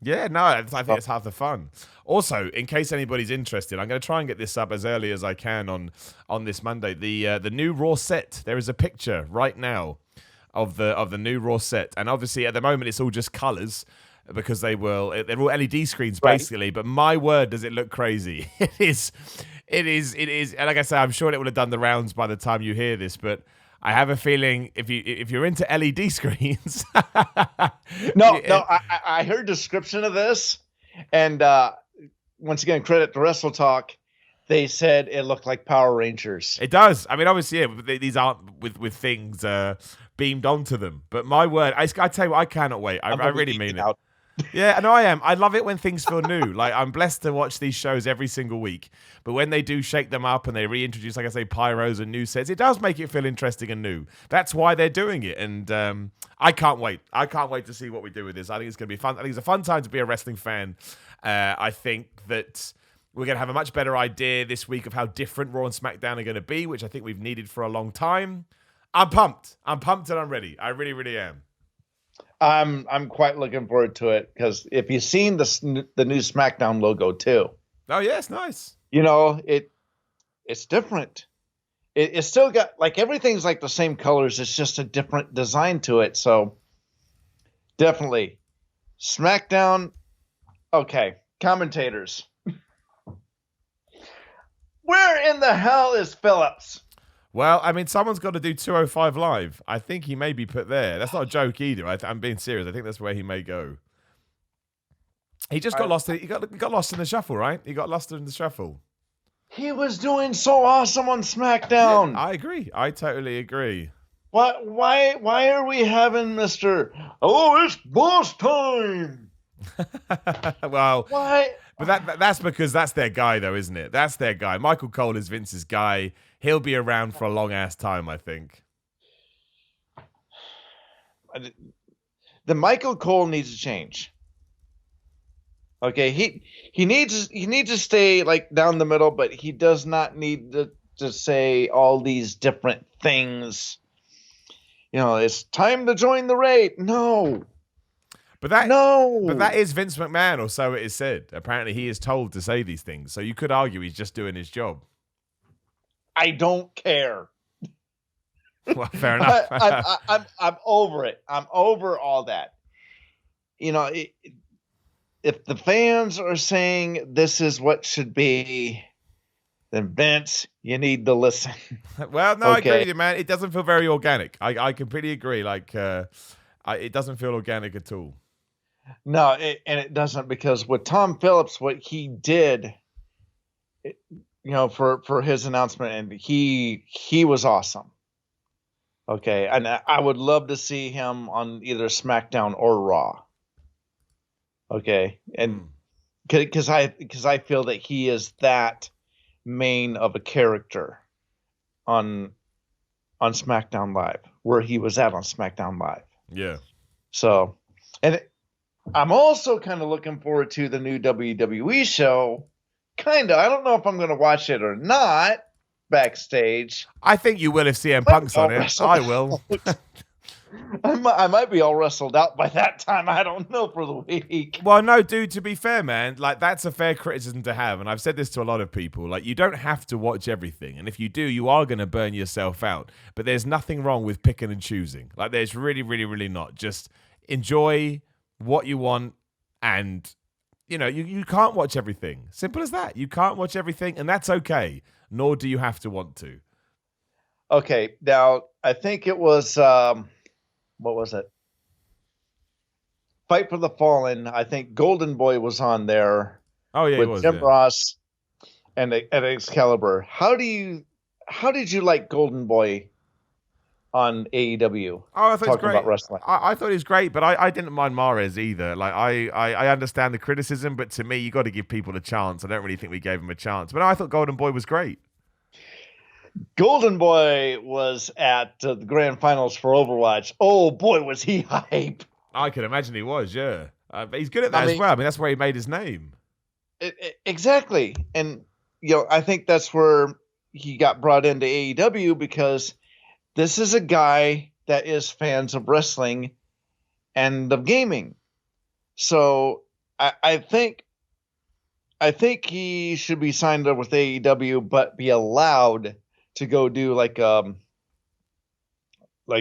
Yeah, no, I think it's half the fun. Also, in case anybody's interested, I'm going to try and get this up as early as I can on this Monday. The new Raw set. There is a picture right now of the new Raw set, and obviously at the moment it's all just colors because they're all LED screens basically. Right. But my word, does it look crazy? It is. And like I say, I'm sure it would have done the rounds by the time you hear this, but I have a feeling if you're into LED screens, I heard description of this, and once again, credit to Wrestle Talk. They said it looked like Power Rangers. It does. I mean, obviously, yeah, these aren't with things beamed onto them. But my word, I tell you what, I cannot wait. I really mean it. Yeah, no, I am. I love it when things feel new. Like, I'm blessed to watch these shows every single week. But when they do shake them up and they reintroduce, like I say, pyros and new sets, it does make it feel interesting and new. That's why they're doing it. And I can't wait. I can't wait to see what we do with this. I think it's going to be fun. I think it's a fun time to be a wrestling fan. I think that we're going to have a much better idea this week of how different Raw and SmackDown are going to be, which I think we've needed for a long time. I'm pumped. I'm pumped and I'm ready. I really, really am. I'm quite looking forward to it because if you've seen the new SmackDown logo too. Oh yeah, it's nice. You know, it's different. It's still got like everything's like the same colors. It's just a different design to it. So definitely SmackDown. Okay, commentators. Where in the hell is Phillips? Well, I mean, someone's got to do 205 Live. I think he may be put there. That's not a joke either. I'm being serious. I think that's where he may go. He just got lost. He got lost in the shuffle, right? He got lost in the shuffle. He was doing so awesome on SmackDown. Yeah, I agree. I totally agree. What? Why are we having Mr. Oh, it's boss time? Well, why? But that's because that's their guy, though, isn't it? That's their guy. Michael Cole is Vince's guy. He'll be around for a long ass time, I think. The Michael Cole needs to change. Okay, he needs to stay like down the middle, but he does not need to say all these different things. You know, it's time to join the raid. No. But that is Vince McMahon, or so it is said. Apparently, he is told to say these things. So you could argue he's just doing his job. I don't care. Well, fair enough. I'm over it. I'm over all that. You know, if the fans are saying this is what should be, then Vince, you need to listen. Well, no, okay. I agree with you, man. It doesn't feel very organic. I completely agree. Like, it doesn't feel organic at all. No, and it doesn't, because with Tom Phillips, what he did, for his announcement, and he was awesome. Okay, and I would love to see him on either SmackDown or Raw. Okay, and because I feel that he is that main of a character on SmackDown Live, where he was at on SmackDown Live. Yeah. So, and I'm also kind of looking forward to the new WWE show. Kind of. I don't know if I'm going to watch it or not. Backstage. I think you will if CM Punk's on it. I will. I might be all wrestled out by that time. I don't know for the week. Well, no, dude, to be fair, man, like, that's a fair criticism to have. And I've said this to a lot of people. Like, you don't have to watch everything. And if you do, you are going to burn yourself out. But there's nothing wrong with picking and choosing. Like, there's really, really, really not. Just enjoy what you want. And, you can't watch everything. Simple as that. You can't watch everything. And that's okay. Nor do you have to want to. Okay. Now, I think it was... what was it? Fight for the Fallen. I think Golden Boy was on there. Oh yeah, with Jim Ross and Excalibur. How did you like Golden Boy on AEW. Oh, I thought it was talking great. about wrestling. I thought he was great, but I didn't mind Mares either. Like I understand the criticism, but to me, you got to give people a chance. I don't really think we gave him a chance. But no, I thought Golden Boy was great. Golden Boy was at the grand finals for Overwatch. Oh boy, was he hype! I can imagine he was. Yeah, but he's good at that as well. I mean, that's where he made his name. Exactly, and I think that's where he got brought into AEW because this is a guy that is fans of wrestling and of gaming. So I think he should be signed up with AEW, but be allowed to go do like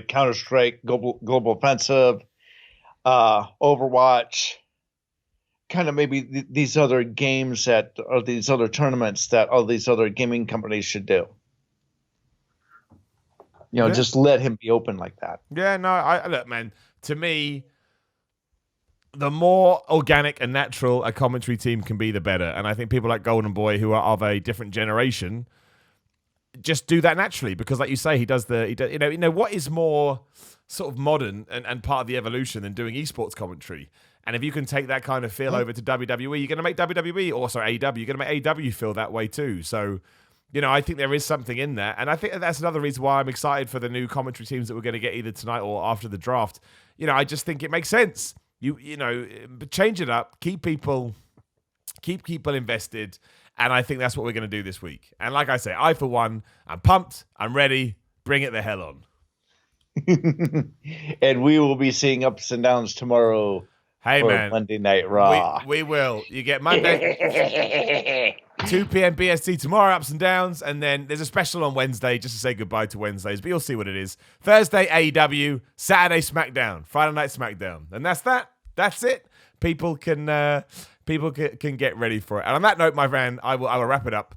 Counter-Strike, Global Offensive, Overwatch, kind of maybe these other games or these other tournaments that all these other gaming companies should do. Just let him be open like that. Yeah, no, look, man, to me, the more organic and natural a commentary team can be, the better. And I think people like Golden Boy, who are of a different generation, just do that naturally because, like you say, he does what is more sort of modern and part of the evolution than doing esports commentary. And if you can take that kind of feel over to WWE, you're going to make WWE, or sorry, AEW, you're going to make AEW feel that way too. So, I think there is something in that. And I think that's another reason why I'm excited for the new commentary teams that we're going to get either tonight or after the draft. I just think it makes sense. Change it up, keep people invested. And I think that's what we're going to do this week. And like I say, I, for one, I'm pumped. I'm ready. Bring it the hell on. And we will be seeing ups and downs tomorrow. Hey, man. Monday Night Raw. We will. You get Monday, 2 p.m. BST tomorrow, ups and downs. And then there's a special on Wednesday just to say goodbye to Wednesdays. But you'll see what it is. Thursday, AEW. Saturday, Smackdown. Friday night, Smackdown. And that's that. That's it. People can get ready for it. And on that note, my friend, I will wrap it up.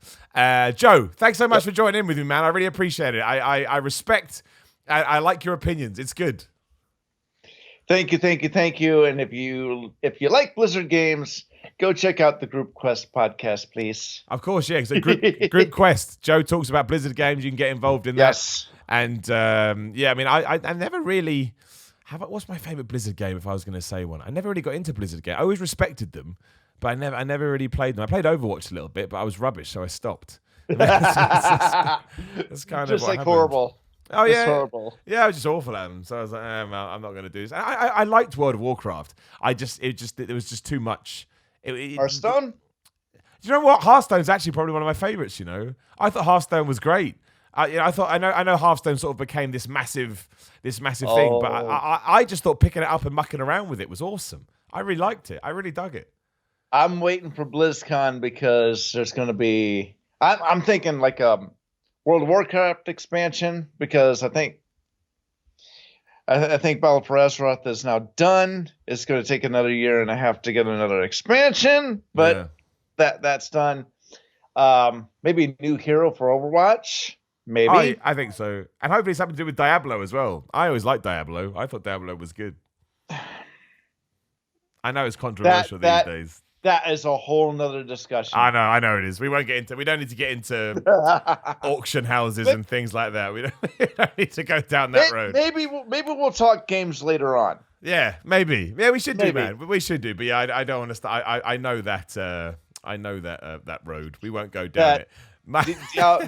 Joe, thanks so much for joining in with me, man. I really appreciate it. I respect, I like your opinions. It's good. Thank you. And if you like Blizzard games, go check out the Group Quest podcast, please. Of course, yeah. So Group Quest. Joe talks about Blizzard games. You can get involved in that. Yes. And I never really. What's my favorite Blizzard game? If I was going to say one, I never really got into Blizzard games. I always respected them, but I never really played them. I played Overwatch a little bit, but I was rubbish, so I stopped. That's kind just of like horrible. Oh yeah, it's horrible. Yeah, I was just awful at them. So I was like, I'm not going to do this. I liked World of Warcraft. It was just too much. Hearthstone. Do you know what? Hearthstone's actually probably one of my favorites. I thought Hearthstone was great. I know Hearthstone sort of became this massive thing, but I just thought picking it up and mucking around with it was awesome. I really liked it. I really dug it. I'm waiting for BlizzCon because there's going to be. I'm thinking like a World of Warcraft expansion because I think Battle for Azeroth is now done. It's going to take another year and a half to get another expansion, but that's done. Maybe a new hero for Overwatch. Maybe. I think so. And hopefully something to do with Diablo as well. I always liked Diablo. I thought Diablo was good. I know it's controversial these days. That is a whole nother discussion. I know it is. We don't need to get into auction houses and things like that. We don't need to go down that road. Maybe we'll talk games later on. Yeah, maybe. Yeah, we should do, man. We should do. But yeah, I don't want to I know that that road. We won't go down it.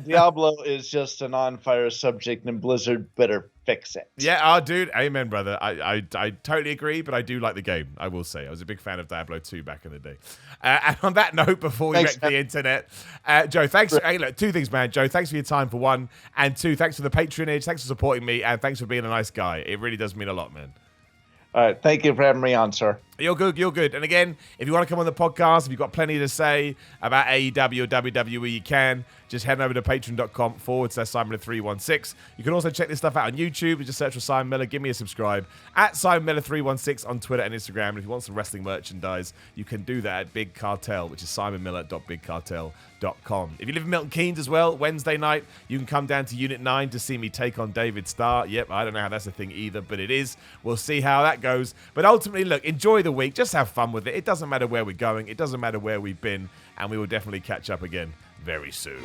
Diablo is just an on-fire subject, and Blizzard better fix it. Yeah, dude, amen, brother. I totally agree, but I do like the game, I will say. I was a big fan of Diablo 2 back in the day. And on that note, before we wreck the internet, Joe, thanks. Hey, look, two things, man. Joe, thanks for your time, for one. And two, thanks for the patronage. Thanks for supporting me. And thanks for being a nice guy. It really does mean a lot, man. All right. Thank you for having me on, sir. You're good. And again, if you want to come on the podcast, if you've got plenty to say about AEW or WWE, you can. Just head over to patreon.com/Simon316. You can also check this stuff out on YouTube. Just search for Simon Miller. Give me a subscribe at SimonMiller316 on Twitter and Instagram. And if you want some wrestling merchandise, you can do that at Big Cartel, which is simonmiller.bigcartel.com. If you live in Milton Keynes as well, Wednesday night, you can come down to Unit 9 to see me take on David Starr. Yep, I don't know how that's a thing either, but it is. We'll see how that goes. But ultimately, look, enjoy the week. Just have fun with it. It doesn't matter where we're going. It doesn't matter where we've been. And we will definitely catch up again very soon.